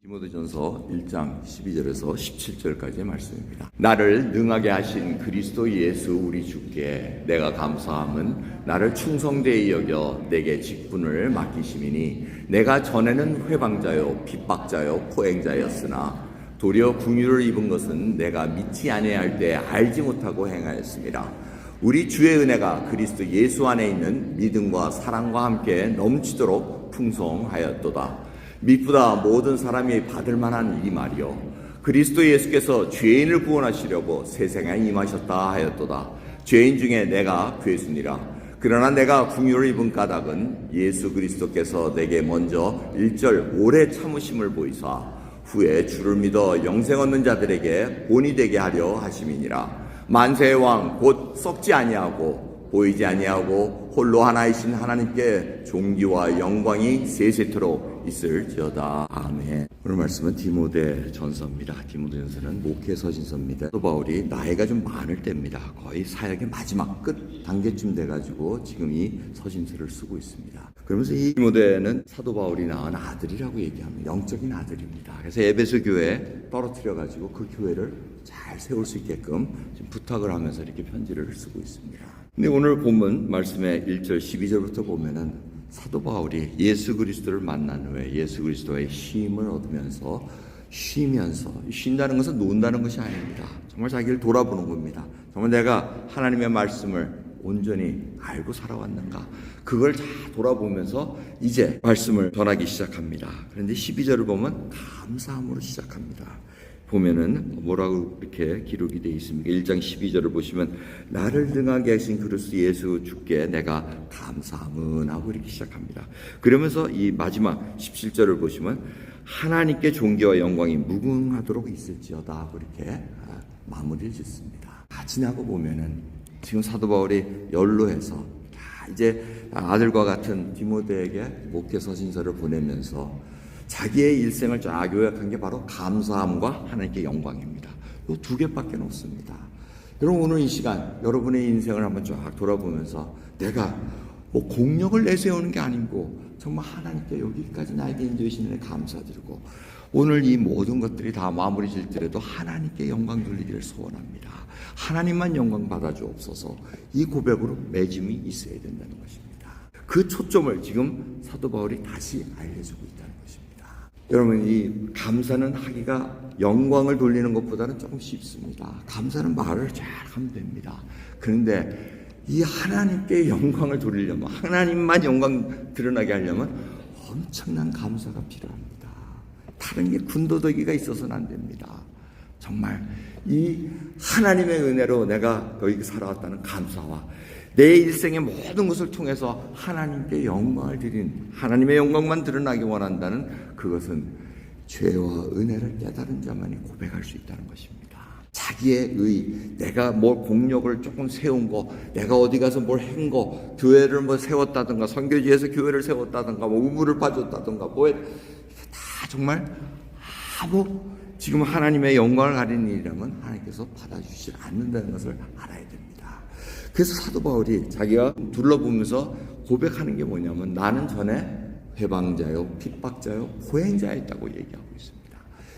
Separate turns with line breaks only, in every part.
디모데전서 1장 12절에서 17절까지의 말씀입니다. 나를 능하게 하신 그리스도 예수 우리 주께 내가 감사함은 나를 충성되이 여겨 내게 직분을 맡기심이니 내가 전에는 회방자요 핍박자요 포행자였으나 도리어 긍휼을 입은 것은 내가 믿지 아니할 때 알지 못하고 행하였습니다. 우리 주의 은혜가 그리스도 예수 안에 있는 믿음과 사랑과 함께 넘치도록 풍성하였도다. 미쁘다 모든 사람이 받을 만한 이 말이요 그리스도 예수께서 죄인을 구원하시려고 세상에 임하셨다 하였도다. 죄인 중에 내가 괴순이라. 그러나 내가 긍휼을 입은 까닭은 예수 그리스도께서 내게 먼저 1절 오래 참으심을 보이사 후에 주를 믿어 영생 얻는 자들에게 본이 되게 하려 하심이니라. 만세의 왕 곧 썩지 아니하고 보이지 아니하고 홀로 하나이신 하나님께 존귀와 영광이 세세토록 있을지어다. 아멘. 오늘 말씀은 디모데 전서입니다. 디모데 전서는 목회 서신서입니다. 사도 바울이 나이가 좀 많을 때입니다. 거의 사역의 마지막 끝 단계쯤 돼가지고 지금 이 서신서를 쓰고 있습니다. 그러면서 이 디모데는 사도 바울이 낳은 아들이라고 얘기합니다. 영적인 아들입니다. 그래서 에베소 교회에 떨어뜨려가지고 그 교회를 잘 세울 수 있게끔 지금 부탁을 하면서 이렇게 편지를 쓰고 있습니다. 근데 오늘 본문 말씀의 1절 12절부터 보면은 사도 바울이 예수 그리스도를 만난 후에 예수 그리스도의 쉼을 얻으면서 쉰다는 것은 논다는 것이 아닙니다. 정말 자기를 돌아보는 겁니다. 정말 내가 하나님의 말씀을 온전히 알고 살아왔는가, 그걸 다 돌아보면서 이제 말씀을 전하기 시작합니다. 그런데 12절을 보면 감사함으로 시작합니다. 보면은 뭐라고 이렇게 기록이 되어 있습니까? 1장 12절을 보시면 나를 능하게 하신 그리스도 예수 주께 내가 감사함은 하고 이렇게 시작합니다. 그러면서 이 마지막 17절을 보시면 하나님께 존귀와 영광이 무궁하도록 있을지어다 하고 이렇게 마무리를 짓습니다. 지나고 보면은 지금 사도 바울이 연로해서 이제 아들과 같은 디모데에게 목회 서신서를 보내면서 자기의 일생을 쫙 요약한 게 바로 감사함과 하나님께 영광입니다. 이 두 개밖에 없습니다. 여러분 오늘 이 시간 여러분의 인생을 한번 쫙 돌아보면서 내가 뭐 공력을 내세우는 게 아니고 정말 하나님께 여기까지 나에게 인도해 주시는 데 감사드리고 오늘 이 모든 것들이 다 마무리 질때라도 하나님께 영광 돌리기를 소원합니다. 하나님만 영광 받아주옵소서. 이 고백으로 맺음이 있어야 된다는 것입니다. 그 초점을 지금 사도 바울이 다시 알려주고 있다는 것입니다. 여러분 이 감사는 하기가 영광을 돌리는 것보다는 조금 쉽습니다. 감사는 말을 잘 하면 됩니다. 그런데 이 하나님께 영광을 돌리려면 하나님만 영광 드러나게 하려면 엄청난 감사가 필요합니다. 다른 게 군더더기가 있어서는 안 됩니다. 정말 이 하나님의 은혜로 내가 여기 살아왔다는 감사와 내 일생의 모든 것을 통해서 하나님께 영광을 드린 하나님의 영광만 드러나기 원한다는 그것은 죄와 은혜를 깨달은 자만이 고백할 수 있다는 것입니다. 자기의 내가 뭘 공력을 조금 세운 거, 내가 어디 가서 뭘 한 거, 교회를 뭐 세웠다든가, 선교지에서 교회를 세웠다든가, 뭐 우물을 파줬다든가, 다 정말 아무 지금 하나님의 영광을 가리는 일이라면 하나님께서 받아주시지 않는다는 것을 알아야 됩니다. 그래서 사도 바울이 자기가 둘러보면서 고백하는 게 뭐냐면 나는 전에 회방자요, 핍박자요, 포행자였다고 얘기하고 있습니다.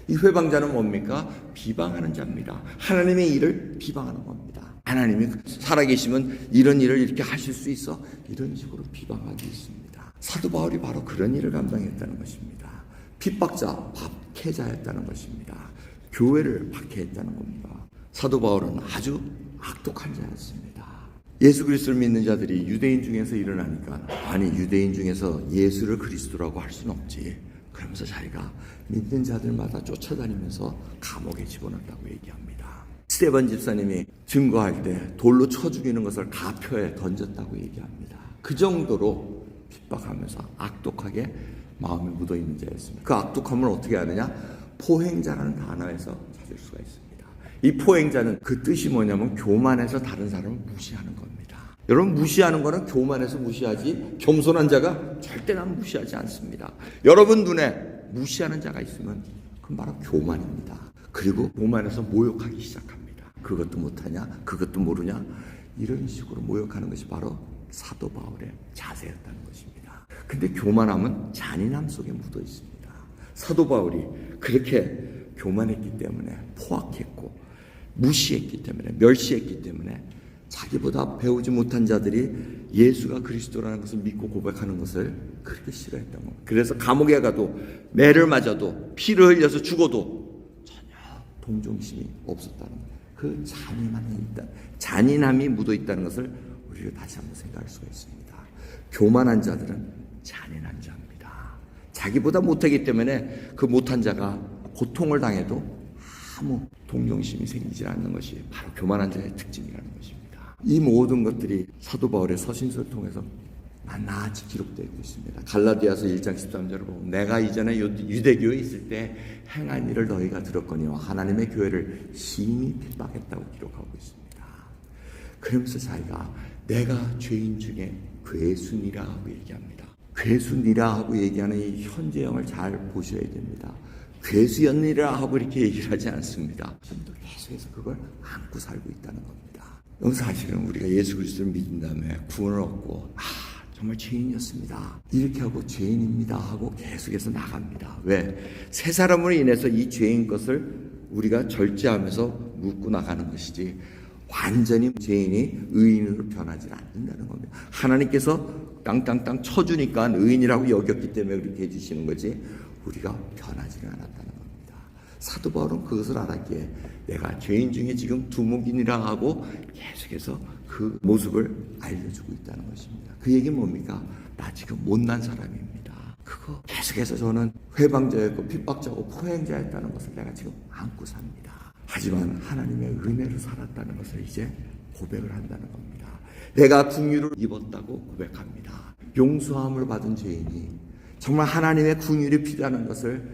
이 회방자는 뭡니까? 비방하는 자입니다. 하나님의 일을 비방하는 겁니다. 하나님이 살아계시면 이런 일을 이렇게 하실 수 있어? 이런 식으로 비방하고 있습니다. 사도 바울이 바로 그런 일을 감당했다는 것입니다. 핍박자, 박해자였다는 것입니다. 교회를 박해했다는 겁니다. 사도 바울은 아주 악독한 자였습니다. 예수 그리스도를 믿는 자들이 유대인 중에서 일어나니까 아니 유대인 중에서 예수를 그리스도라고 할 수는 없지. 그러면서 자기가 믿는 자들마다 쫓아다니면서 감옥에 집어넣었다고 얘기합니다. 스데반 집사님이 증거할 때 돌로 쳐 죽이는 것을 가표에 던졌다고 얘기합니다. 그 정도로 핍박하면서 악독하게 마음에 묻어있는 자였습니다. 그 악독함을 어떻게 하느냐? 포행자라는 단어에서 찾을 수가 있습니다. 이 포행자는 그 뜻이 뭐냐면 교만해서 다른 사람을 무시하는 겁니다. 여러분 무시하는 거는 교만해서 무시하지 겸손한 자가 절대 난 무시하지 않습니다. 여러분 눈에 무시하는 자가 있으면 그건 바로 교만입니다. 그리고 교만해서 모욕하기 시작합니다. 그것도 못하냐? 그것도 모르냐? 이런 식으로 모욕하는 것이 바로 사도 바울의 자세였다는 것입니다. 근데 교만함은 잔인함 속에 묻어 있습니다. 사도 바울이 그렇게 교만했기 때문에, 포악했고 무시했기 때문에, 멸시했기 때문에 자기보다 배우지 못한 자들이 예수가 그리스도라는 것을 믿고 고백하는 것을 그렇게 싫어했던 겁니다. 그래서 감옥에 가도, 매를 맞아도, 피를 흘려서 죽어도 전혀 동정심이 없었다는 거예요. 그 잔인함이 묻어 있다는 것을 우리가 다시 한번 생각할 수가 있습니다. 교만한 자들은 잔인한 자입니다. 자기보다 못하기 때문에 그 못한 자가 고통을 당해도 아무 동정심이 생기지 않는 것이 바로 교만한 자의 특징이라는 것입니다. 이 모든 것들이 사도 바울의 서신서를 통해서 낱낱이 기록되어 있습니다. 갈라디아서 1장 13절을 보면 내가 이전에 유대교에 있을 때 행한 일을 너희가 들었거니와 하나님의 교회를 심히 핍박했다고 기록하고 있습니다. 그러면서 자기가 내가 죄인 중에 괴순이라 하고 얘기합니다. 괴순이라 하고 얘기하는 이 현재형을 잘 보셔야 됩니다. 괴수였느라 하고 이렇게 얘기를 하지 않습니다. 지금도 계속해서 그걸 안고 살고 있다는 겁니다. 사실은 우리가 예수 그리스도를 믿은 다음에 구원을 얻고 정말 죄인이었습니다, 이렇게 하고 죄인입니다 하고 계속해서 나갑니다. 왜? 새 사람으로 인해서 이 죄인 것을 우리가 절제하면서 묻고 나가는 것이지 완전히 죄인이 의인으로 변하지 않는다는 겁니다. 하나님께서 땅땅땅 쳐주니까 의인이라고 여겼기 때문에 그렇게 해주시는 거지 우리가 변하지는 않았다는 겁니다. 사도 바울은 그것을 알았기에 내가 죄인 중에 지금 두목인이라 하고 계속해서 그 모습을 알려주고 있다는 것입니다. 그 얘기는 뭡니까? 나 지금 못난 사람입니다. 그거 계속해서 저는 회방자였고 핍박자고 포행자였다는 것을 내가 지금 안고 삽니다. 하지만 하나님의 은혜로 살았다는 것을 이제 고백을 한다는 겁니다. 내가 긍휼을 입었다고 고백합니다. 용서함을 받은 죄인이 정말 하나님의 긍휼이 필요한 것을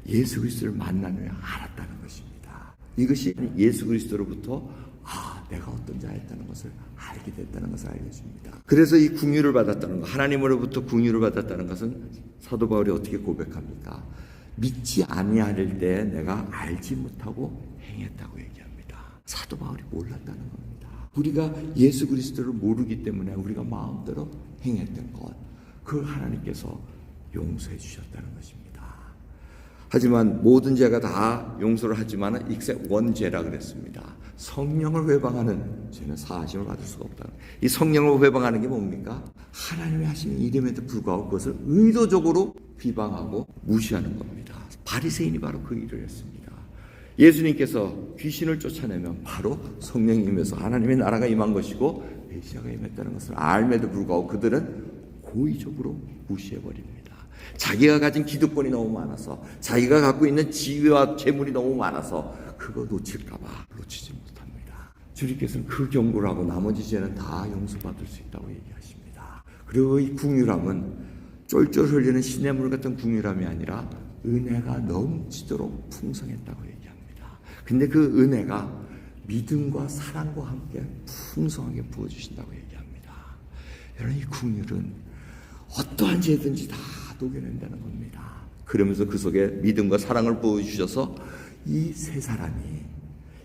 예수 그리스도를 만난 후에 알았다는 것입니다. 이것이 예수 그리스도로부터 내가 어떤 자였다는 것을 알게 됐다는 것을 알려줍니다. 그래서 이 긍휼을 받았다는 것, 하나님으로부터 긍휼을 받았다는 것은 사도 바울이 어떻게 고백합니까? 믿지 아니할 때 내가 알지 못하고 행했다고 얘기합니다. 사도 바울이 몰랐다는 겁니다. 우리가 예수 그리스도를 모르기 때문에 우리가 마음대로 행했던 것, 그걸 하나님께서 용서해 주셨다는 것입니다. 하지만 모든 죄가 다 용서를 하지만 익세 원죄라 그랬습니다. 성령을 회방하는 죄는 사하심을 받을 수가 없다는, 이 성령을 회방하는 게 뭡니까? 하나님이 하시는 일임에도 불구하고 그것을 의도적으로 비방하고 무시하는 겁니다. 바리새인이 바로 그 일을 했습니다. 예수님께서 귀신을 쫓아내면 바로 성령이 임해서 하나님의 나라가 임한 것이고 메시아가 임했다는 것을 알매도 불구하고 그들은 고의적으로 무시해버립니다. 자기가 가진 기득권이 너무 많아서, 자기가 갖고 있는 지위와 재물이 너무 많아서 그거 놓칠까봐 놓치지 못합니다. 주님께서는 그 경고를 하고 나머지 죄는 다 용서받을 수 있다고 얘기하십니다. 그리고 이 긍휼함은 쫄쫄 흘리는 시냇물 같은 긍휼함이 아니라 은혜가 넘치도록 풍성했다고 얘기합니다. 근데 그 은혜가 믿음과 사랑과 함께 풍성하게 부어주신다고 얘기합니다. 여러분, 이 긍휼은 어떠한 죄든지 다 녹여낸다는 겁니다. 그러면서 그 속에 믿음과 사랑을 부어주셔서 이 세 사람이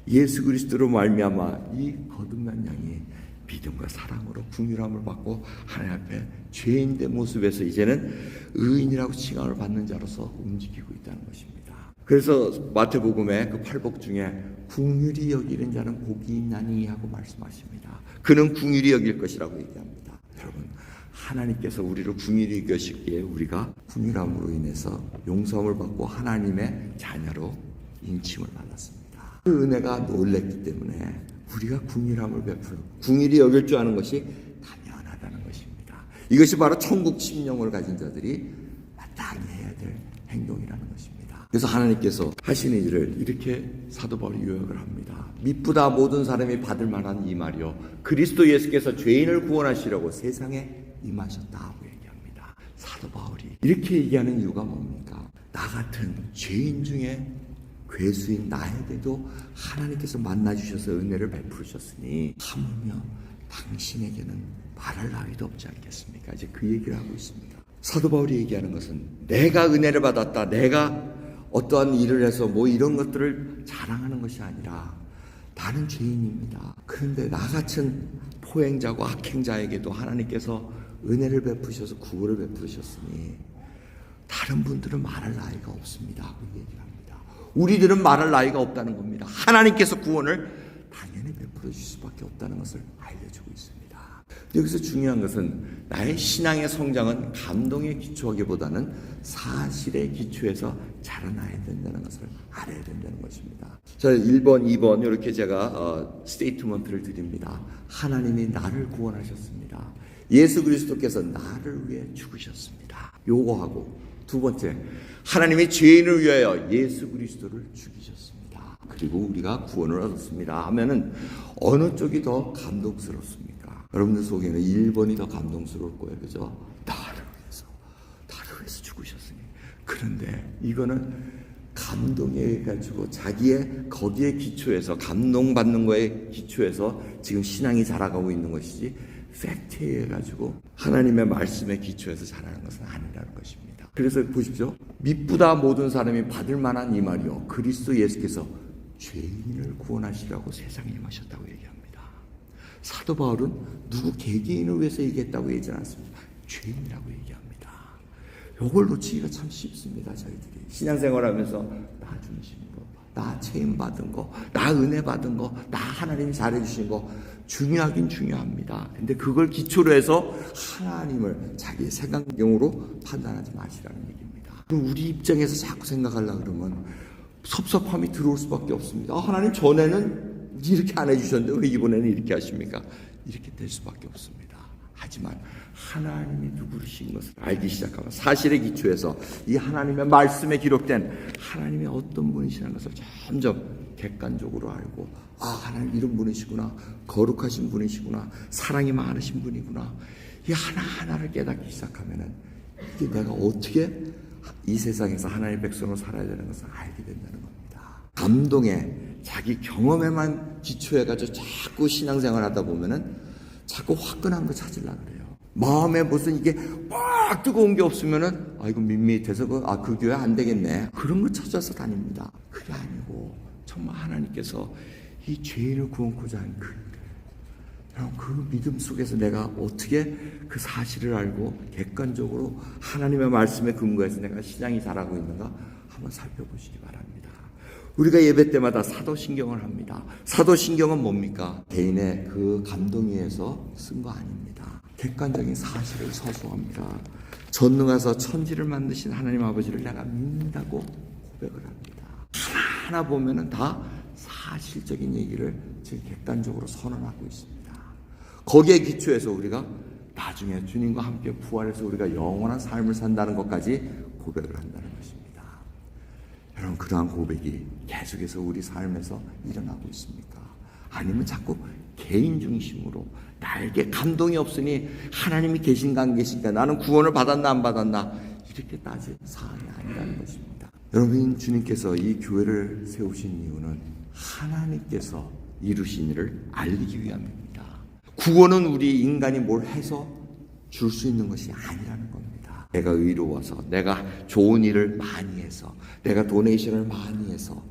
예수 그리스도로 말미암아 이 거듭난 양이 믿음과 사랑으로 긍휼함을 받고 하나님 앞에 죄인된 모습에서 이제는 의인이라고 칭함을 받는 자로서 움직이고 있다는 것입니다. 그래서 마태복음의 그 팔복 중에 긍휼히 여기는 자는 복이 있나니 하고 말씀하십니다. 그는 긍휼히 여길 것이라고 얘기합니다. 여러분, 하나님께서 우리를 긍휼히 여기시기에 우리가 긍휼함으로 인해서 용서함을 받고 하나님의 자녀로 인침을 받았습니다. 그 은혜가 놀랬기 때문에 우리가 긍휼함을 베풀고 긍휼히 여길 줄 아는 것이 당연하다는 것입니다. 이것이 바로 천국 심령을 가진 자들이 마땅히 해야 될 행동이라는 것입니다. 그래서 하나님께서 하시는 일을 이렇게 사도 바울이 요약을 합니다. 미쁘다 모든 사람이 받을 만한 이 말이요 그리스도 예수께서 죄인을 구원하시려고 세상에 임하셨다 하고 얘기합니다. 사도 바울이 이렇게 얘기하는 이유가 뭡니까? 나 같은 죄인 중에 괴수인 나에게도 하나님께서 만나주셔서 은혜를 베푸셨으니 하물며 당신에게는 말할 나위도 없지 않겠습니까? 이제 그 얘기를 하고 있습니다. 사도 바울이 얘기하는 것은 내가 은혜를 받았다, 내가 어떠한 일을 해서 뭐 이런 것들을 자랑하는 것이 아니라 나는 죄인입니다. 그런데 나 같은 포행자고 악행자에게도 하나님께서 은혜를 베푸셔서 구원을 베푸셨으니 다른 분들은 말할 나이가 없습니다 하고 얘기를 합니다. 우리들은 말할 나이가 없다는 겁니다. 하나님께서 구원을 당연히 베풀어 주실 수밖에 없다는 것을 알려주고 있습니다. 여기서 중요한 것은 나의 신앙의 성장은 감동에 기초하기보다는 사실에 기초해서 자라나야 된다는 것을 알아야 된다는 것입니다. 자, 1번, 2번 이렇게 제가 스테이트먼트를 드립니다. 하나님이 나를 구원하셨습니다. 예수 그리스도께서 나를 위해 죽으셨습니다. 요거하고 두 번째, 하나님이 죄인을 위하여 예수 그리스도를 죽이셨습니다. 그리고 우리가 구원을 얻었습니다 하면은 어느 쪽이 더 감동스럽습니까? 여러분들 속에는 1번이 더 감동스러울 거예요. 그죠? 나를 위해서 죽으셨으니. 그런데 이거는 감동에 가지고 자기의 거기에 기초해서 감동받는 거에 기초해서 지금 신앙이 자라가고 있는 것이지 팩트에 가지고 하나님의 말씀에 기초해서 자라는 것은 아니라는 것입니다. 그래서 보십시오. 미쁘다 모든 사람이 받을 만한 이 말이요 그리스도 예수께서 죄인을 구원하시라고 세상에 임하셨다고 얘기합니다. 사도 바울은 누구 개개인을 위해서 얘기했다고 얘기하지 않습니다. 죄인이라고 얘기합니다. 이걸 놓치기가 참 쉽습니다. 저희들이 신앙생활하면서 나 중심으로 나 체험 받은 거, 나 은혜 받은 거, 나 하나님이 잘해주신 거 중요하긴 중요합니다. 근데 그걸 기초로 해서 하나님을 자기의 생각용으로 판단하지 마시라는 얘기입니다. 그럼 우리 입장에서 자꾸 생각하려고 그러면 섭섭함이 들어올 수밖에 없습니다. 하나님 전에는 이렇게 안 해주셨는데 왜 이번에는 이렇게 하십니까? 이렇게 될 수밖에 없습니다. 하지만 하나님이 누구신 것을 알기 시작하면 사실에 기초해서 이 하나님의 말씀에 기록된 하나님의 어떤 분이시라는 것을 점점 객관적으로 알고 하나님 이런 분이시구나, 거룩하신 분이시구나, 사랑이 많으신 분이구나, 이 하나하나를 깨닫기 시작하면은 이게 내가 어떻게 이 세상에서 하나님의 백성으로 살아야 되는 것을 알게 된다는 겁니다. 감동에 자기 경험에만 기초해가지고 자꾸 신앙생활 하다 보면은 자꾸 화끈한 거 찾으려고 그래요. 마음에 무슨 이게 막 뜨거운 게 없으면은 이거 밋밋해서 그 교회 안 되겠네. 그런 거 찾아서 다닙니다. 그게 아니고 정말 하나님께서 이 죄인을 구원코자 한 그 믿음 속에서 내가 어떻게 그 사실을 알고 객관적으로 하나님의 말씀에 근거해서 내가 신앙이 자라고 있는가 한번 살펴보시기 바랍니다. 우리가 예배 때마다 사도신경을 합니다. 사도신경은 뭡니까? 개인의 그 감동에 의해서 쓴 거 아닙니다. 객관적인 사실을 서술합니다. 전능하사 천지를 만드신 하나님 아버지를 내가 믿는다고 고백을 합니다. 하나 보면은 다 사실적인 얘기를 지금 객관적으로 선언하고 있습니다. 거기에 기초해서 우리가 나중에 주님과 함께 부활해서 우리가 영원한 삶을 산다는 것까지 고백을 한다는 것입니다. 여러분 그러한 고백이 계속해서 우리 삶에서 일어나고 있습니까? 아니면 자꾸 개인 중심으로 나에게 감동이 없으니 하나님이 계신가 안 계신가, 나는 구원을 받았나 안 받았나 이렇게 따질 사안이 아니라는 것입니다. 여러분 주님께서 이 교회를 세우신 이유는 하나님께서 이루신 일을 알리기 위함입니다. 구원은 우리 인간이 뭘 해서 줄 수 있는 것이 아니라는 겁니다. 내가 의로워서, 내가 좋은 일을 많이 해서, 내가 도네이션을 많이 해서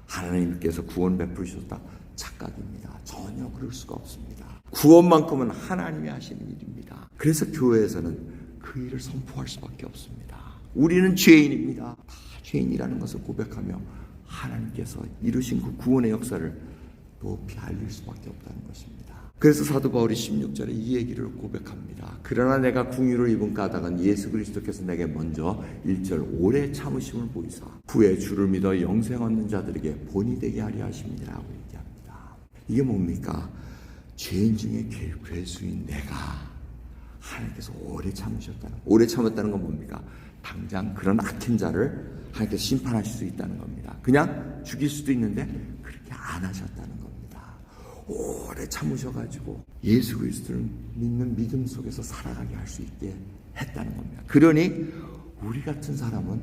하나님께서 구원 베푸셨다 착각입니다. 전혀 그럴 수가 없습니다. 구원만큼은 하나님이 하시는 일입니다. 그래서 교회에서는 그 일을 선포할 수밖에 없습니다. 우리는 죄인입니다. 다 죄인이라는 것을 고백하며 하나님께서 이루신 그 구원의 역사를 높이 알릴 수밖에 없다는 것입니다. 그래서 사도 바울이 16절에 이 얘기를 고백합니다. 그러나 내가 궁유를 입은 까닭은 예수 그리스도께서 내게 먼저 1절 오래 참으심을 보이사 후에 주를 믿어 영생 얻는 자들에게 본이 되게 하려 하심이라고 얘기합니다. 이게 뭡니까? 죄인 중에 괴수인 내가 하나님께서 오래 참았다는 건 뭡니까? 당장 그런 악한 자를 하나님께서 심판하실 수 있다는 겁니다. 그냥 죽일 수도 있는데 그렇게 안 하셨다는 겁니다. 오래 참으셔가지고 예수 그리스도를 믿는 믿음 속에서 살아가게 할 수 있게 했다는 겁니다. 그러니 우리 같은 사람은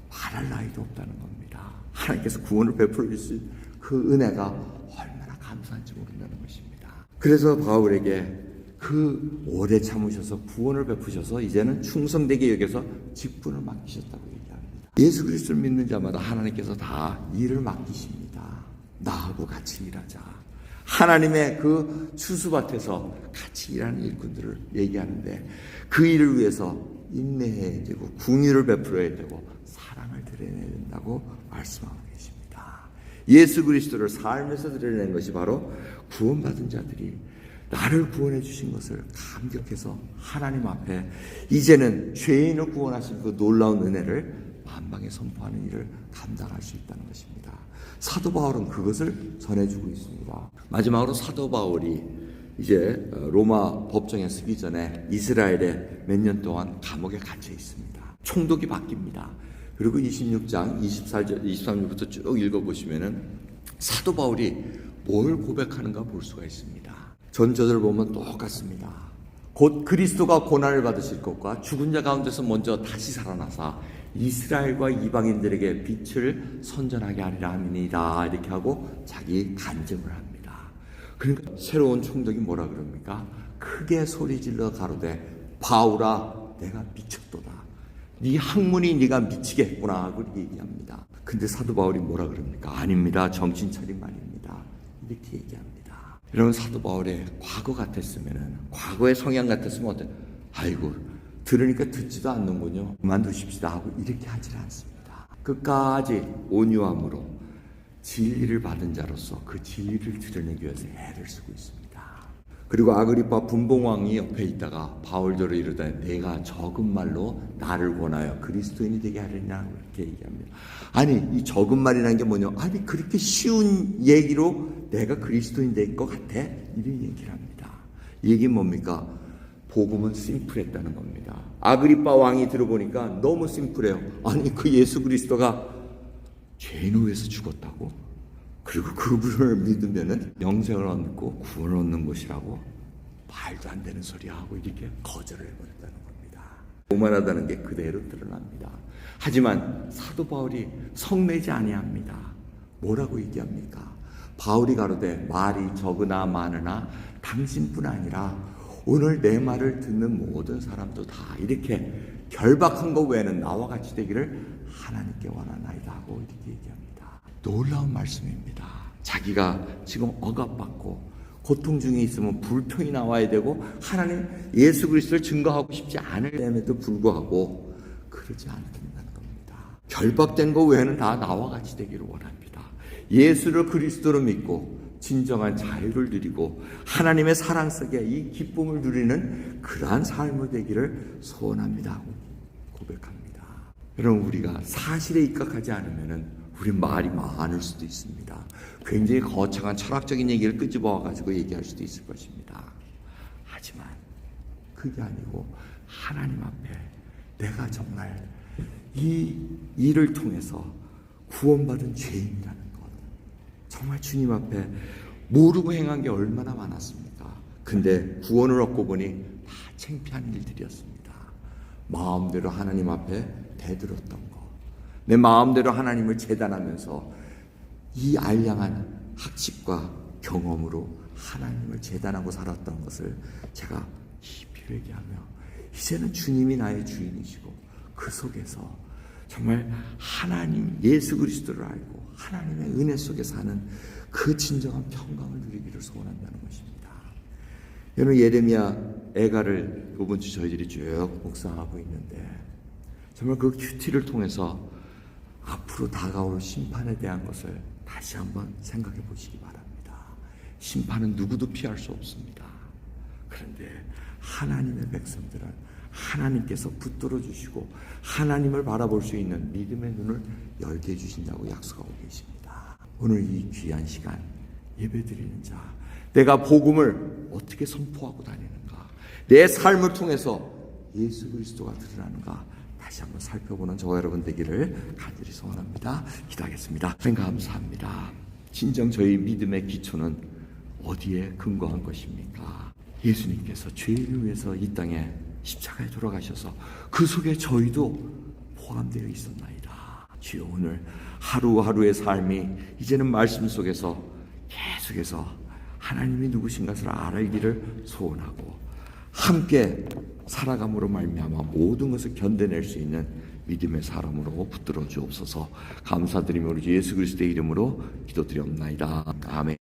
말할 나이도 없다는 겁니다. 하나님께서 구원을 베풀어 주실 그 은혜가 얼마나 감사한지 모른다는 것입니다. 그래서 바울에게 그 오래 참으셔서 구원을 베푸셔서 이제는 충성되게 여겨서 직분을 맡기셨다고 얘기합니다. 예수 그리스도를 믿는 자마다 하나님께서 다 일을 맡기십니다. 나하고 같이 일하자. 하나님의 그 추수밭에서 같이 일하는 일꾼들을 얘기하는데 그 일을 위해서 인내해야 되고 궁유를 베풀어야 되고 사랑을 드러내야 된다고 말씀하고 계십니다. 예수 그리스도를 삶에서 드러내는 것이 바로 구원받은 자들이 나를 구원해 주신 것을 감격해서 하나님 앞에 이제는 죄인을 구원하신 그 놀라운 은혜를 만방에 선포하는 일을 감당할 수 있다는 것입니다. 사도 바울은 그것을 전해주고 있습니다. 마지막으로 사도 바울이 이제 로마 법정에 서기 전에 이스라엘에 몇 년 동안 감옥에 갇혀 있습니다. 총독이 바뀝니다. 그리고 26장 23절부터 쭉 읽어보시면은 사도 바울이 뭘 고백하는가 볼 수가 있습니다. 전절을 보면 똑같습니다. 곧 그리스도가 고난을 받으실 것과 죽은 자 가운데서 먼저 다시 살아나사 이스라엘과 이방인들에게 빛을 선전하게 하리라 함이니이다. 이렇게 하고 자기 간증을 합니다. 그러니까 새로운 총독이 뭐라 그럽니까? 크게 소리질러 가로되 바울아 내가 미쳤도다. 네 학문이 네가 미치게 했구나 하고 이렇게 얘기합니다. 근데 사도 바울이 뭐라 그럽니까? 아닙니다. 정신 차린 말입니다. 이렇게 얘기합니다. 여러분 사도 바울의 과거 같았으면은 과거의 성향 같았으면 어때? 아이고 들으니까 듣지도 않는군요. 그만두십시다 하고 이렇게 하질 않습니다. 끝까지 온유함으로 진리를 받은 자로서 그 진리를 드러내기 위해서 애를 쓰고 있습니다. 그리고 아그리파 분봉왕이 옆에 있다가 바울더러 이르다 내가 적은 말로 나를 권하여 그리스도인이 되게 하려냐 이렇게 얘기합니다. 아니 이 적은 말이라는 게 뭐냐? 아니 그렇게 쉬운 얘기로 내가 그리스도인 될 것 같아? 이런 얘기를 합니다. 이 얘기는 뭡니까? 복음은 심플했다는 겁니다. 아그리파 왕이 들어보니까 너무 심플해요. 아니 그 예수 그리스도가 죄인을 위해서 죽었다고? 그리고 그분을 믿으면은 영생을 얻고 구원을 얻는 것이라고 말도 안 되는 소리 하고 이렇게 거절을 해버렸다는 겁니다. 오만하다는 게 그대로 드러납니다. 하지만 사도 바울이 성내지 아니합니다. 뭐라고 얘기합니까? 바울이 가로되 말이 적으나 많으나 당신뿐 아니라 오늘 내 말을 듣는 모든 사람도 다 이렇게 결박한 것 외에는 나와 같이 되기를 하나님께 원하나이다 하고 이렇게 얘기합니다. 놀라운 말씀입니다. 자기가 지금 억압받고 고통 중에 있으면 불평이 나와야 되고 하나님 예수 그리스도를 증거하고 싶지 않을에도 불구하고 그러지 않는다는 겁니다. 결박된 것 외에는 다 나와 같이 되기를 원합니다. 예수를 그리스도로 믿고 진정한 자유를 누리고 하나님의 사랑 속에 이 기쁨을 누리는 그러한 삶을 되기를 소원합니다 하고 고백합니다. 여러분 우리가 사실에 입각하지 않으면 우리 말이 많을 수도 있습니다. 굉장히 거창한 철학적인 얘기를 끄집어와가지고 얘기할 수도 있을 것입니다. 하지만 그게 아니고 하나님 앞에 내가 정말 이 일을 통해서 구원받은 죄인이라는 것 정말 주님 앞에 모르고 행한 게 얼마나 많았습니까? 근데 구원을 얻고 보니 다 창피한 일들이었습니다. 마음대로 하나님 앞에 대들었던 거, 내 마음대로 하나님을 재단하면서 이 알량한 학식과 경험으로 하나님을 재단하고 살았던 것을 제가 깊이 회개하며 이제는 주님이 나의 주인이시고 그 속에서 정말 하나님 예수 그리스도를 알고 하나님의 은혜 속에 사는 그 진정한 평강을 누리기를 소원한다는 것입니다. 여러분 예레미야 애가를 이번 주 저희들이 쭉 묵상하고 있는데 정말 그 큐티를 통해서 앞으로 다가올 심판에 대한 것을 다시 한번 생각해 보시기 바랍니다. 심판은 누구도 피할 수 없습니다. 그런데 하나님의 백성들은 하나님께서 붙들어 주시고 하나님을 바라볼 수 있는 믿음의 눈을 열게 해주신다고 약속하고 계십니다. 오늘 이 귀한 시간 예배드리는 자, 내가 복음을 어떻게 선포하고 다니는가, 내 삶을 통해서 예수 그리스도가 드러나는가 다시 한번 살펴보는 저와 여러분 되기를 간절히 소원합니다. 기도하겠습니다. 하나님 감사합니다. 진정 저희 믿음의 기초는 어디에 근거한 것입니까? 예수님께서 죄인을 위해서 이 땅에 십자가에 돌아가셔서 그 속에 저희도 포함되어 있었나이다. 주여 오늘 하루하루의 삶이 이제는 말씀 속에서 계속해서 하나님이 누구신 것을 알기를 소원하고 함께 살아감으로 말미암아 모든 것을 견뎌낼 수 있는 믿음의 사람으로 붙들어 주옵소서. 감사드리며 우리 예수 그리스도의 이름으로 기도드리옵나이다. 아멘.